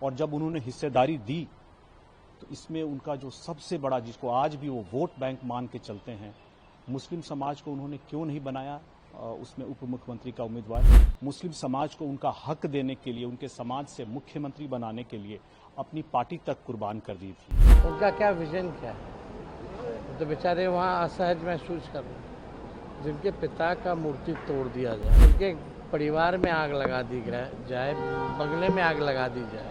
और जब उन्होंने हिस्सेदारी दी तो इसमें उनका जो सबसे बड़ा, जिसको आज भी वो वोट बैंक मान के चलते हैं, मुस्लिम समाज को उन्होंने क्यों नहीं बनाया उसमें उप मुख्यमंत्री का उम्मीदवार। मुस्लिम समाज को उनका हक देने के लिए, उनके समाज से मुख्यमंत्री बनाने के लिए अपनी पार्टी तक कुर्बान कर दी थी। उनका क्या विजन क्या है, तो बेचारे वहाँ असहज महसूस कर रहे हैं। जिनके पिता का मूर्ति तोड़ दिया जाए, उनके परिवार में आग लगा दी जाए, बंगले में आग लगा दी जाए,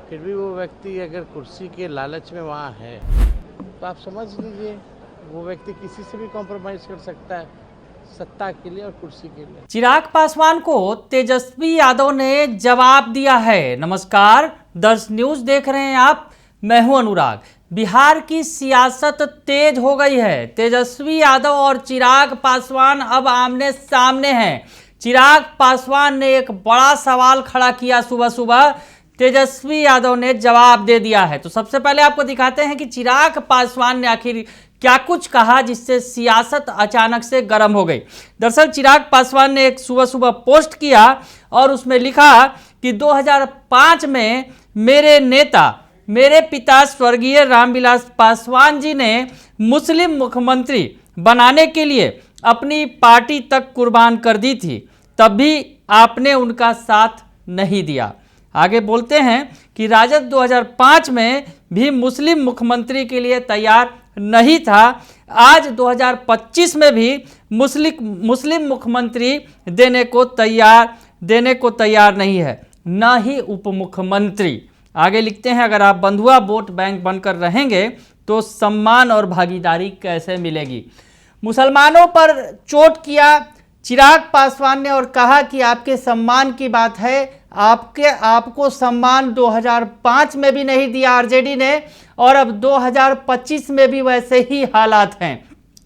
फिर भी वो व्यक्ति अगर कुर्सी के लालच में वहाँ है तो आप समझ लीजिए वो व्यक्ति किसी से भी कॉम्प्रोमाइज कर सकता है सत्ता के लिए और कुर्सी के लिए। चिराग पासवान को तेजस्वी यादव ने जवाब दिया है। नमस्कार, 10 न्यूज देख रहे हैं आप, मैं हूं अनुराग। बिहार की सियासत तेज हो गई है। तेजस्वी यादव और चिराग पासवान अब आमने सामने हैं। चिराग पासवान ने एक बड़ा सवाल खड़ा किया सुबह सुबह, तेजस्वी यादव ने जवाब दे दिया है। तो सबसे पहले आपको दिखाते हैं कि चिराग पासवान ने आखिर क्या कुछ कहा जिससे सियासत अचानक से गर्म हो गई। दरअसल चिराग पासवान ने एक सुबह सुबह पोस्ट किया और उसमें लिखा कि 2005 में मेरे नेता, मेरे पिता स्वर्गीय रामविलास पासवान जी ने मुस्लिम मुख्यमंत्री बनाने के लिए अपनी पार्टी तक कुर्बान कर दी थी, तब भी आपने उनका साथ नहीं दिया। आगे बोलते हैं कि राजद 2005 में भी मुस्लिम मुख्यमंत्री के लिए तैयार नहीं था, आज 2025 में भी मुस्लिम मुख्यमंत्री देने को तैयार नहीं है, न ही उप मुख्यमंत्री। आगे लिखते हैं, अगर आप बंधुआ वोट बैंक बनकर रहेंगे तो सम्मान और भागीदारी कैसे मिलेगी। मुसलमानों पर चोट किया चिराग पासवान ने और कहा कि आपके सम्मान की बात है, आपको सम्मान 2005 में भी नहीं दिया आरजेडी ने और अब 2025 में भी वैसे ही हालात हैं।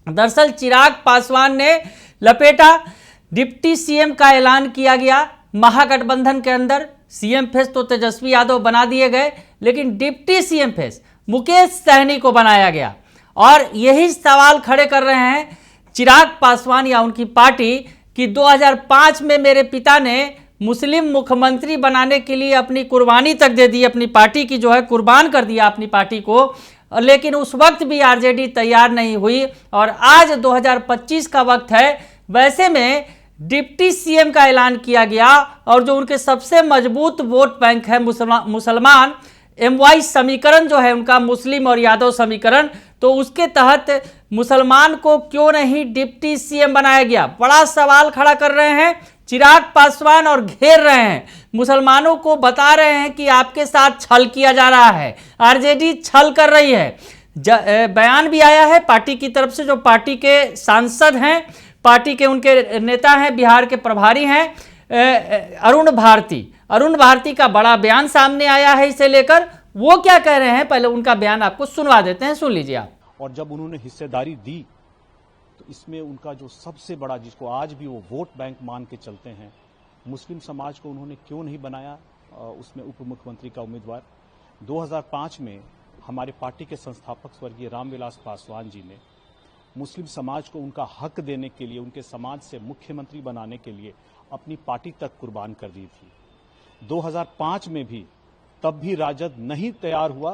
दरअसल चिराग पासवान ने लपेटा, डिप्टी सीएम का ऐलान किया गया महागठबंधन के अंदर। सीएम फेस तो तेजस्वी यादव बना दिए गए, लेकिन deputy CM face Mukesh Sahani को बनाया गया और यही सवाल खड़े कर रहे हैं चिराग पासवान या उनकी पार्टी कि 2005 में मेरे पिता ने मुस्लिम मुख्यमंत्री बनाने के लिए अपनी कुर्बानी तक दे दी, अपनी पार्टी की जो है कुर्बान कर दिया अपनी पार्टी को, लेकिन उस वक्त भी आरजेडी तैयार नहीं हुई और आज 2025 का वक्त है, वैसे में डिप्टी सीएम का ऐलान किया गया और जो उनके सबसे मजबूत वोट बैंक है मुसलमान, MY समीकरण जो है उनका, मुस्लिम और यादव समीकरण, तो उसके तहत मुसलमान को क्यों नहीं डिप्टी सीएम बनाया गया। बड़ा सवाल खड़ा कर रहे हैं चिराग पासवान और घेर रहे हैं मुसलमानों को, बता रहे हैं कि आपके साथ छल किया जा रहा है, आरजेडी छल कर रही है। बयान भी आया है पार्टी की तरफ से, जो पार्टी के सांसद हैं, पार्टी के उनके नेता हैं, बिहार के प्रभारी हैं अरुण भारती का बड़ा बयान सामने आया है इसे लेकर। वो क्या कह रहे हैं, पहले उनका बयान आपको सुनवा देते हैं, सुन लीजिए आप। और जब उन्होंने हिस्सेदारी दी तो इसमें उनका जो सबसे बड़ा, जिसको आज भी वो वोट बैंक मान के चलते हैं, मुस्लिम समाज को उन्होंने क्यों नहीं बनाया उसमें उप मुख्यमंत्री का उम्मीदवार। 2005 में हमारे पार्टी के संस्थापक स्वर्गीय रामविलास पासवान जी ने मुस्लिम समाज को उनका हक देने के लिए, उनके समाज से मुख्यमंत्री बनाने के लिए अपनी पार्टी तक कुर्बान कर दी थी। 2005 में भी, तब भी राजद नहीं तैयार हुआ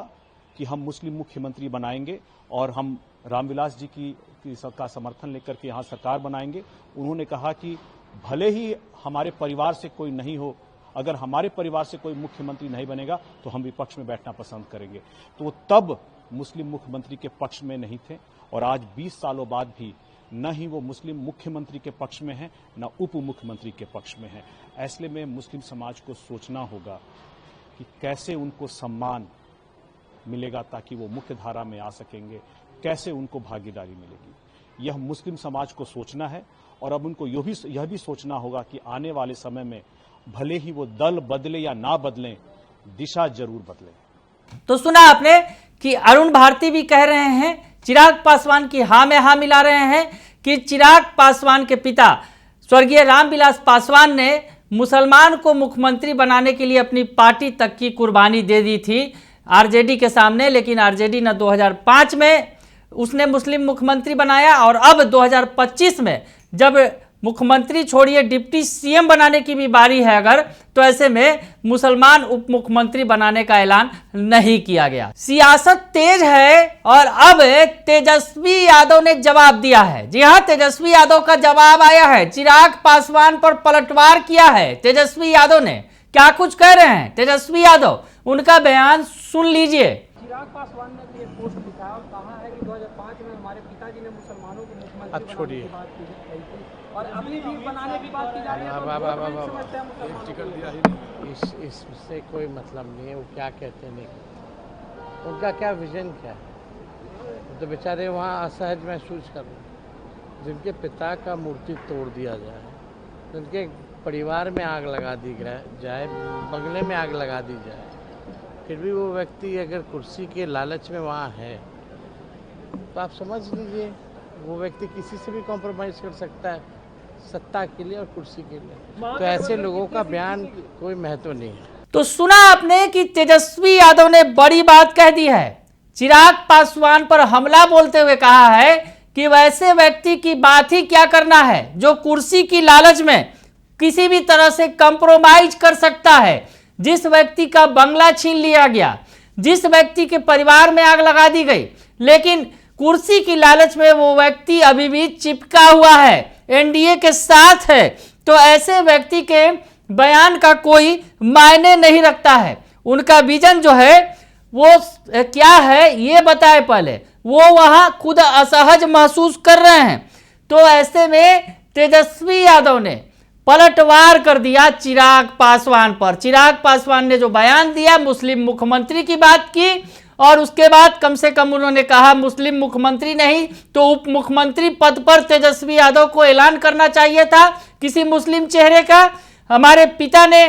कि हम मुस्लिम मुख्यमंत्री बनाएंगे और हम रामविलास जी की का समर्थन लेकर के यहाँ सरकार बनाएंगे। उन्होंने कहा कि भले ही हमारे परिवार से कोई नहीं हो, अगर हमारे परिवार से कोई मुख्यमंत्री नहीं बनेगा तो हम विपक्ष में बैठना पसंद करेंगे। तो वो तब मुस्लिम मुख्यमंत्री के पक्ष में नहीं थे और आज 20 सालों बाद भी न ही वो मुस्लिम मुख्यमंत्री के पक्ष में है, न उप मुख्यमंत्री के पक्ष में है। ऐसे में मुस्लिम समाज को सोचना होगा कि कैसे उनको सम्मान मिलेगा ताकि वो मुख्य धारा में आ सकेंगे, कैसे उनको भागीदारी मिलेगी। यह मुस्लिम समाज को सोचना है और अब उनको यह भी सोचना होगा कि आने वाले समय में भले ही वो दल बदले या ना बदलें, दिशा जरूर बदले। तो सुना आपने कि अरुण भारती भी कह रहे हैं, चिराग पासवान की हाँ में हाँ मिला रहे हैं कि चिराग पासवान के पिता स्वर्गीय रामविलास पासवान ने मुसलमान को मुख्यमंत्री बनाने के लिए अपनी पार्टी तक की कुर्बानी दे दी थी आरजेडी के सामने, लेकिन आरजेडी ने 2005 में उसने मुस्लिम मुख्यमंत्री बनाया और अब 2025 में जब मुख्यमंत्री छोड़िए डिप्टी सीएम बनाने की भी बारी है अगर, तो ऐसे में मुसलमान उप मुख्यमंत्री बनाने का ऐलान नहीं किया गया। सियासत तेज है और अब तेजस्वी यादव ने जवाब दिया है। जी हां, तेजस्वी यादव का जवाब आया है। चिराग पासवान पर पलटवार किया है तेजस्वी यादव ने। क्या कुछ कह रहे हैं तेजस्वी यादव, उनका बयान सुन लीजिए। चिराग पासवान ने एक पोस्ट लिखा और कहा है कि 2005 में हमारे पिताजी ने मुसलमानों को मुख्यमंत्री बनाने की बात की थी और अभी भी बनाने की बात की जा रही है। इससे कोई मतलब नहीं है, वो क्या कहते नहीं, उनका क्या विजन क्या है। तो बेचारे वहाँ असहज महसूस कर रहे हैं। जिनके पिता का मूर्ति तोड़ दिया जाए, जिनके परिवार में आग लगा दी जाए, बंगले में आग लगा दी जाए, फिर भी वो व्यक्ति अगर कुर्सी के लालच में वहाँ है तो आप समझ लीजिए वो व्यक्ति किसी से भी कॉम्प्रोमाइज़ कर सकता है सत्ता के लिए और कुर्सी के लिए। तो ऐसे लोगों का बयान कोई महत्व नहीं है। तो सुना आपने कि तेजस्वी यादव ने बड़ी बात कह दी है। चिराग पासवान पर हमला बोलते हुए कहा है कि वैसे व्यक्ति की बात ही क्या करना है जो कुर्सी की लालच में किसी भी तरह से कंप्रोमाइज कर सकता है। जिस व्यक्ति का बंगला छीन लिया गया, जिस व्यक्ति के परिवार में आग लगा दी गई, लेकिन कुर्सी की लालच में वो व्यक्ति अभी भी चिपका हुआ है, एनडीए के साथ है, तो ऐसे व्यक्ति के बयान का कोई मायने नहीं रखता है। उनका विजन जो है वो क्या है ये बताए पहले। वो वहां खुद असहज महसूस कर रहे हैं। तो ऐसे में तेजस्वी यादव ने पलटवार कर दिया चिराग पासवान पर। चिराग पासवान ने जो बयान दिया, मुस्लिम मुख्यमंत्री की बात की और उसके बाद कम से कम उन्होंने कहा मुस्लिम मुख्यमंत्री नहीं तो उप मुख्यमंत्री पद पर तेजस्वी यादव को ऐलान करना चाहिए था किसी मुस्लिम चेहरे का। हमारे पिता ने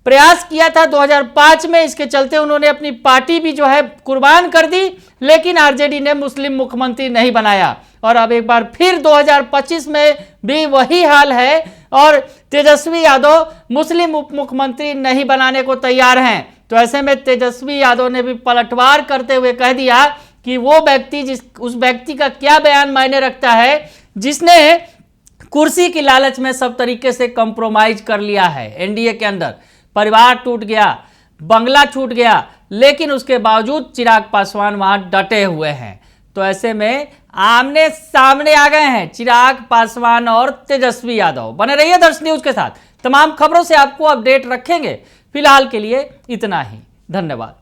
प्रयास किया था 2005 में, इसके चलते उन्होंने अपनी पार्टी भी जो है कुर्बान कर दी, लेकिन आरजेडी ने मुस्लिम मुख्यमंत्री नहीं बनाया। और अब एक बार फिर 2025 में भी वही हाल है और तेजस्वी यादव मुस्लिम उप मुख्यमंत्री नहीं बनाने को तैयार हैं। तो ऐसे में तेजस्वी यादव ने भी पलटवार करते हुए कह दिया कि वो व्यक्ति उस व्यक्ति का क्या बयान मायने रखता है जिसने कुर्सी की लालच में सब तरीके से कंप्रोमाइज कर लिया है। एनडीए के अंदर परिवार टूट गया, बंगला छूट गया, लेकिन उसके बावजूद चिराग पासवान वहां डटे हुए हैं। तो ऐसे में आमने सामने आ गए हैं चिराग पासवान और तेजस्वी यादव। बने रहिए दर्श न्यूज के साथ, तमाम खबरों से आपको अपडेट रखेंगे। फिलहाल के लिए इतना ही, धन्यवाद।